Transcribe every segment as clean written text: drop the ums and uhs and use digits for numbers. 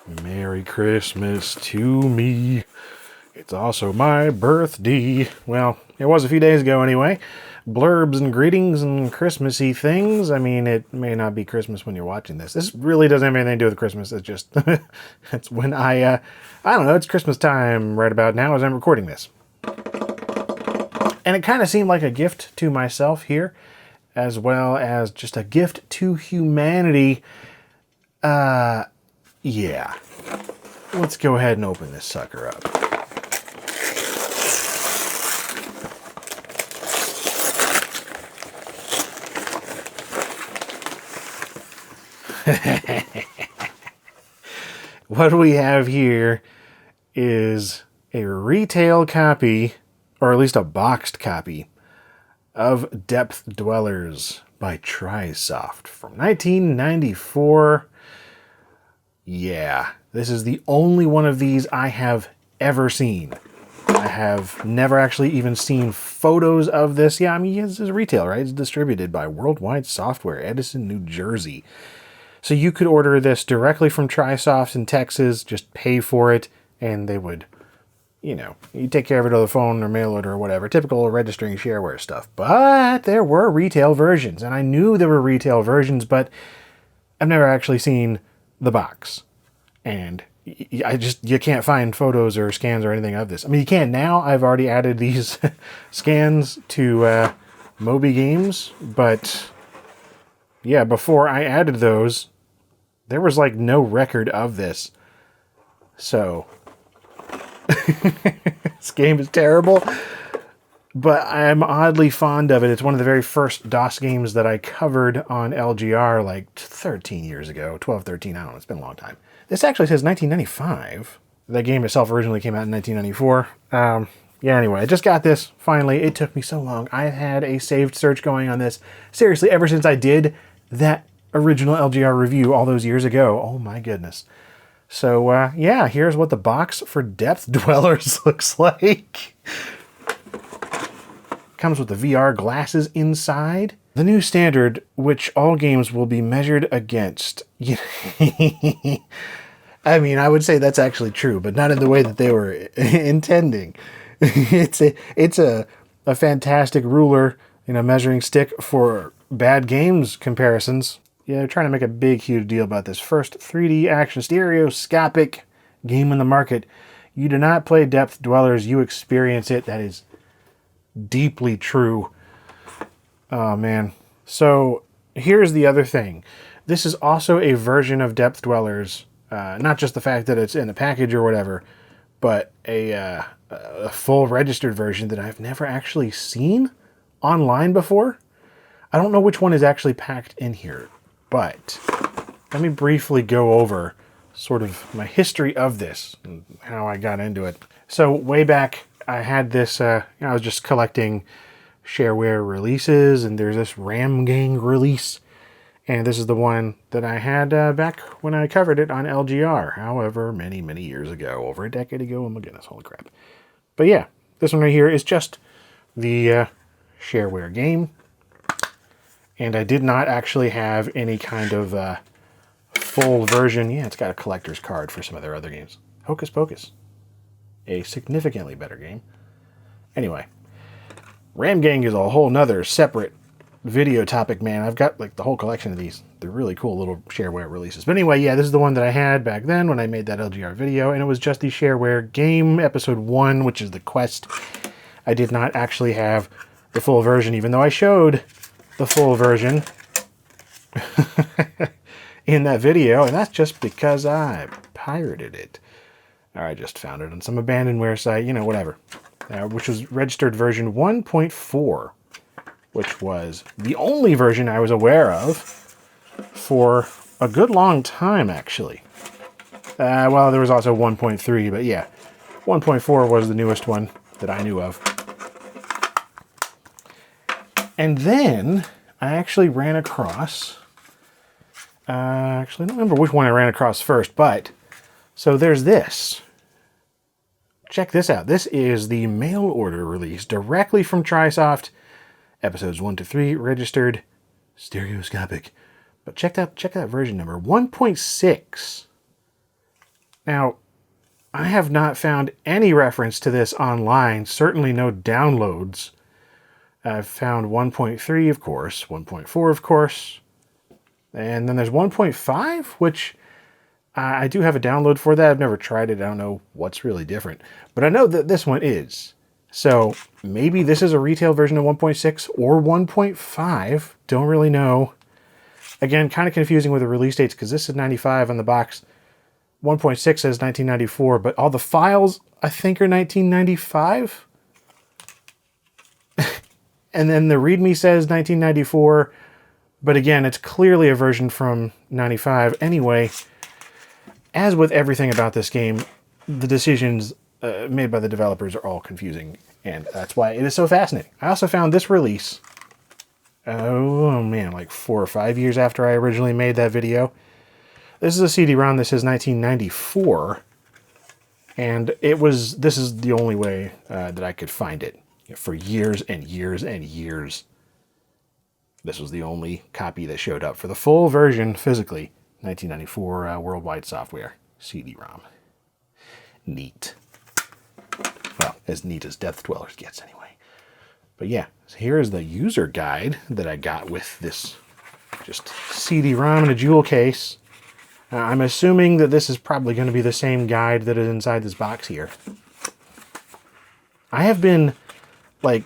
Merry Christmas to me. It's also my birthday. Well, it was a few days ago anyway. Blurbs and greetings and Christmassy things. I mean, it may not be Christmas when you're watching this. This really doesn't have anything to do with Christmas. It's just, it's when I don't know, it's Christmas time right about now as I'm recording this. And it kind of seemed like a gift to myself here, as well as just a gift to humanity. Yeah. Let's go ahead and open this sucker up. What we have here is a retail copy, or at least a boxed copy, of Depth Dwellers by Trisoft from 1994. Yeah, this is the only one of these I have ever seen. I have never actually even seen photos of this. Yeah, I mean, this is retail, right? It's distributed by Worldwide Software, Edison, New Jersey. So you could order this directly from Trisoft in Texas, just pay for it, and they would, you know, you take care of it on the phone or mail it or whatever. Typical registering shareware stuff. But there were retail versions, and I knew there were retail versions, but I've never actually seen the box. And you can't find photos or scans or anything of this. I mean, you can now. I've already added these scans to Moby Games, but yeah, before I added those, there was like no record of this. So this game is terrible, but I'm oddly fond of it. It's one of the very first DOS games that I covered on LGR like 13 years ago, 12, 13, I don't know, it's been a long time. This actually says 1995. The game itself originally came out in 1994. Yeah, anyway, I just got this, finally. It took me so long. I had a saved search going on this, seriously, ever since I did that original LGR review all those years ago. Oh my goodness. So, yeah, here's what the box for Depth Dwellers looks like. Comes with the VR glasses inside. The new standard, which all games will be measured against. I mean, I would say that's actually true, but not in the way that they were intending. It's a fantastic ruler, you know, measuring stick for bad games comparisons. Yeah, they're trying to make a big, huge deal about this first 3D action stereoscopic game in the market. You do not play Depth Dwellers, you experience it. That is deeply true. Oh, man. So here's the other thing. This is also a version of Depth Dwellers, not just the fact that it's in a package or whatever, but a full registered version that I've never actually seen online before. I don't know which one is actually packed in here, but let me briefly go over sort of my history of this and how I got into it. So way back, I had this, I was just collecting shareware releases, and there's this Ram Gang release, and this is the one that I had back when I covered it on LGR, however many, many years ago, over a decade ago. Oh my goodness, holy crap. But yeah, this one right here is just the shareware game, and I did not actually have any kind of full version. Yeah, it's got a collector's card for some of their other games. Hocus Pocus, a significantly better game. Anyway, Ram Gang is a whole nother separate video topic, man. I've got like the whole collection of these. They're really cool little shareware releases. But anyway, yeah, this is the one that I had back then when I made that LGR video, and it was just the shareware game, episode 1, which is the quest. I did not actually have the full version, even though I showed the full version in that video, and that's just because I pirated it. Or I just found it on some abandonware site, you know, whatever. Which was registered version 1.4, which was the only version I was aware of for a good long time, actually. Well, there was also 1.3, but yeah, 1.4 was the newest one that I knew of. And then I actually ran across, actually I don't remember which one I ran across first, but so there's this. Check this out. This is the mail order release directly from Trisoft. Episodes 1 to 3 registered stereoscopic. But check that version number, 1.6. Now, I have not found any reference to this online, certainly no downloads. I've found 1.3, of course, 1.4, of course, and then there's 1.5, which I do have a download for that. I've never tried it. I don't know what's really different, but I know that this one is. So maybe this is a retail version of 1.6 or 1.5. Don't really know. Again, kind of confusing with the release dates because this is 95 on the box. 1.6 says 1994, but all the files, I think, are 1995. And then the README says 1994, but again, it's clearly a version from 95. Anyway, as with everything about this game, the decisions made by the developers are all confusing, and that's why it is so fascinating. I also found this release, oh man, like 4 or 5 years after I originally made that video. This is a CD-ROM that says 1994, and this is the only way that I could find it. For years and years and years, this was the only copy that showed up for the full version physically. 1994 worldwide software CD-ROM. Neat. Well, as neat as Death Dwellers gets anyway. But yeah, so here is the user guide that I got with this just CD-ROM in a jewel case. I'm assuming that this is probably going to be the same guide that is inside this box here. I have been, like,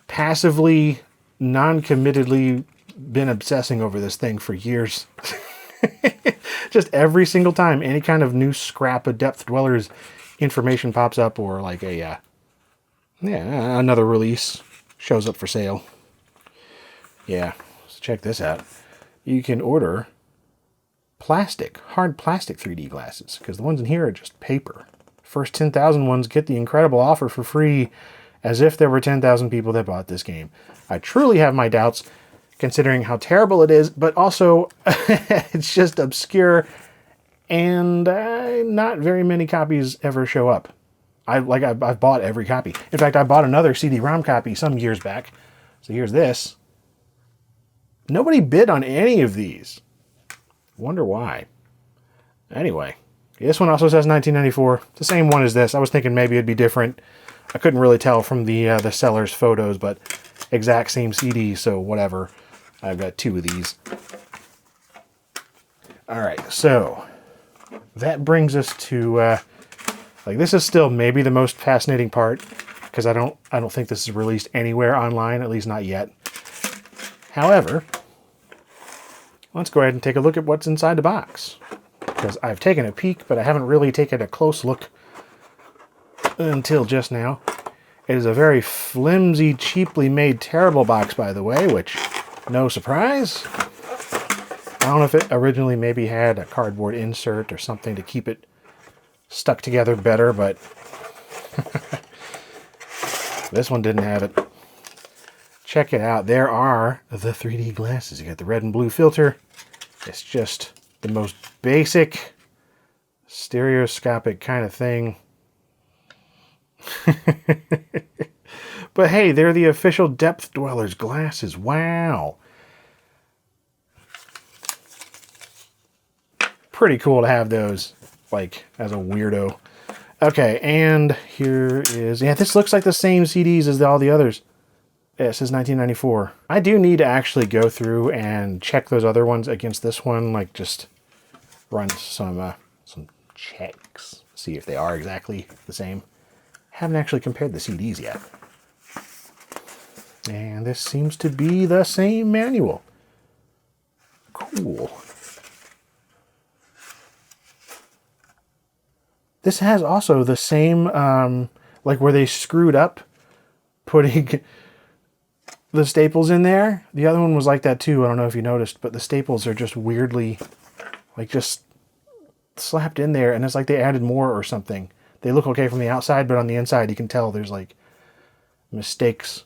passively, non-committedly been obsessing over this thing for years. Just every single time any kind of new scrap of Depth Dwellers information pops up, or like another release shows up for sale. Yeah, so check this out. You can order hard plastic 3D glasses, because the ones in here are just paper. First 10,000 ones get the incredible offer for free, as if there were 10,000 people that bought this game. I truly have my doubts, considering how terrible it is, but also it's just obscure, and not very many copies ever show up. I've bought every copy. In fact, I bought another CD-ROM copy some years back. So here's this. Nobody bid on any of these. Wonder why. Anyway, this one also says 1994. It's the same one as this. I was thinking maybe it'd be different. I couldn't really tell from the seller's photos, but exact same CD, so whatever. I've got 2 of these. All right, so that brings us to this is still maybe the most fascinating part, because I don't think this is released anywhere online, at least not yet. However, let's go ahead and take a look at what's inside the box, because I've taken a peek, but I haven't really taken a close look until just now. It is a very flimsy, cheaply made, terrible box, by the way, which, no surprise. I don't know if it originally maybe had a cardboard insert or something to keep it stuck together better, but this one didn't have it. Check it out. There are the 3D glasses. You got the red and blue filter. It's just the most basic stereoscopic kind of thing. But hey, they're the official Depth Dwellers glasses. Wow. Pretty cool to have those, like, as a weirdo. Okay, and here is... Yeah, this looks like the same CDs as all the others. Yeah, it says 1994. I do need to actually go through and check those other ones against this one, like just run some checks, see if they are exactly the same. Haven't actually compared the CDs yet. And this seems to be the same manual. Cool. This has also the same, like where they screwed up putting the staples in there. The other one was like that too. I don't know if you noticed, but the staples are just weirdly, like, just slapped in there, and it's like they added more or something. They look okay from the outside, but on the inside you can tell there's like mistakes.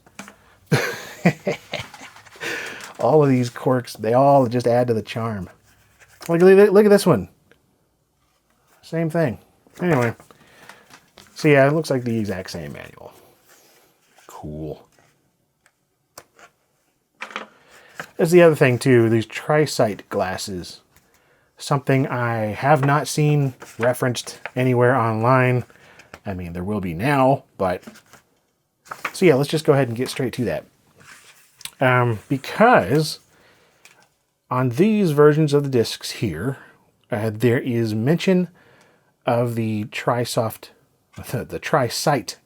All of these quirks, they all just add to the charm. Look at this one. Same thing. Anyway, so yeah, it looks like the exact same manual. Cool. There's the other thing too, these tri-sight glasses. something I have not seen referenced anywhere online. I mean, there will be now, but... So yeah, let's just go ahead and get straight to that. Because on these versions of the discs here, there is mention of the Tri-Sight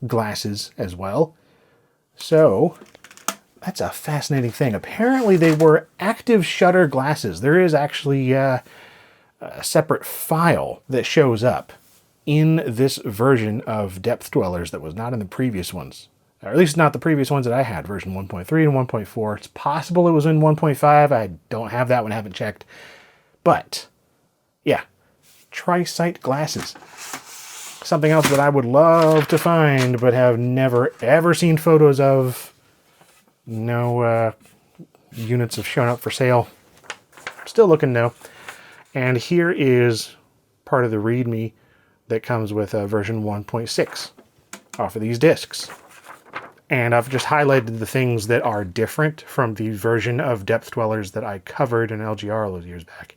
glasses as well. So that's a fascinating thing. Apparently they were active shutter glasses. There is actually a separate file that shows up in this version of Depth Dwellers that was not in the previous ones. Or at least not the previous ones that I had, version 1.3 and 1.4. It's possible it was in 1.5. I don't have that one, I haven't checked. But, yeah, Tri-Sight glasses. Something else that I would love to find, but have never, ever seen photos of. No units have shown up for sale. Still looking, though. And here is part of the README that comes with version 1.6 off of these discs. And I've just highlighted the things that are different from the version of Depth Dwellers that I covered in LGR those years back.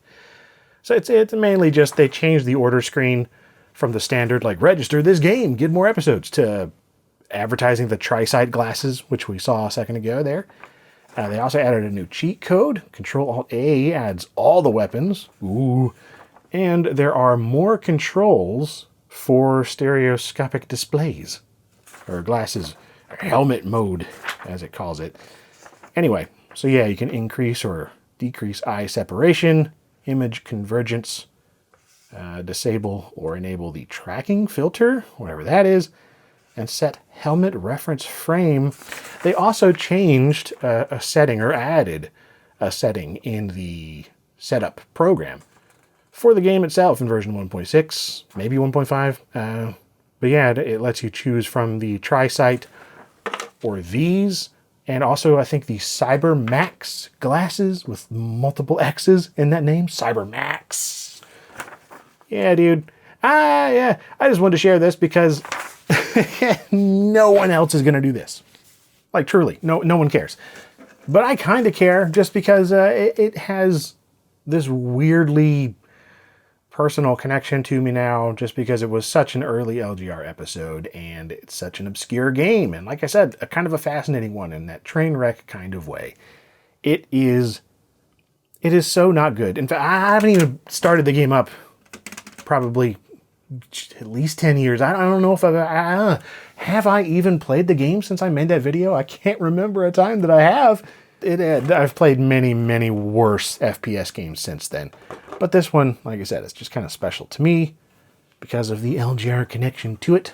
So it's mainly just they changed the order screen from the standard, like, register this game, get more episodes, to advertising the Tri-Sight glasses, which we saw a second ago there. They also added a new cheat code. Control-Alt-A adds all the weapons. Ooh. And there are more controls for stereoscopic displays, or glasses. Helmet mode, as it calls it. Anyway, so yeah, you can increase or decrease eye separation, image convergence, disable or enable the tracking filter, whatever that is, and set helmet reference frame. They also changed a setting, or added a setting in the setup program for the game itself in version 1.6, maybe 1.5. But yeah, it lets you choose from the Tri-Sight or these, and also I think the Cyber Max glasses with multiple X's in that name. Cyber Max. Yeah, dude. Yeah. I just wanted to share this because no one else is going to do this. Like, truly, no one cares. But I kind of care just because it has this weirdly personal connection to me now, just because it was such an early LGR episode and it's such an obscure game. And like I said, a kind of a fascinating one in that train wreck kind of way. It is so not good. In fact, I haven't even started the game up probably at least 10 years. I don't know if have I even played the game since I made that video? I can't remember a time that I have. I've played many, many worse FPS games since then. But this one, like I said, it's just kind of special to me because of the LGR connection to it.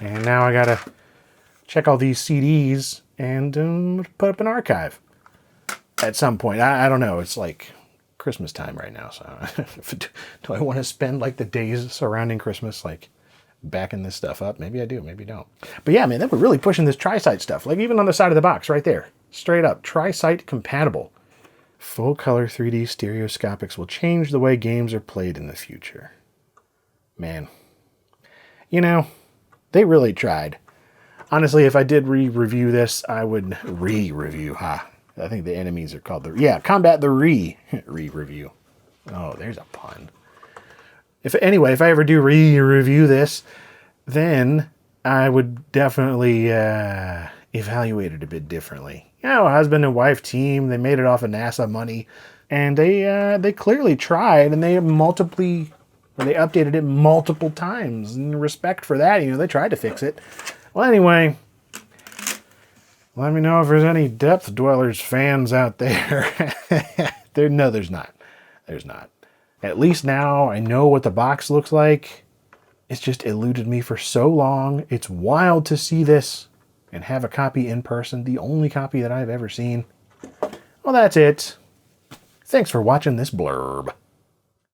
And now I gotta check all these CDs and put up an archive at some point. I don't know. It's like Christmas time right now. So do I want to spend like the days surrounding Christmas like backing this stuff up? Maybe I do, maybe don't. But yeah, man, they were really pushing this Tri-Sight stuff. Like even on the side of the box right there. Straight up, Tri-Sight compatible. Full color 3D stereoscopics will change the way games are played in the future. Man. You know, they really tried. Honestly, if I did re-review this, I would re-review. I think the enemies are called Combat the re-review. Oh, there's a pun. If I ever do re-review this, then I would definitely evaluate it a bit differently. You know, husband and wife team, they made it off of NASA money, and they clearly tried, and they updated it multiple times. In respect for that, they tried to fix it. Well, anyway, let me know if there's any Depth Dwellers fans out there. No, there's not. There's not. At least now I know what the box looks like. It's just eluded me for so long. It's wild to see this and have a copy in person, the only copy that I've ever seen. Well, that's it. Thanks for watching this blurb.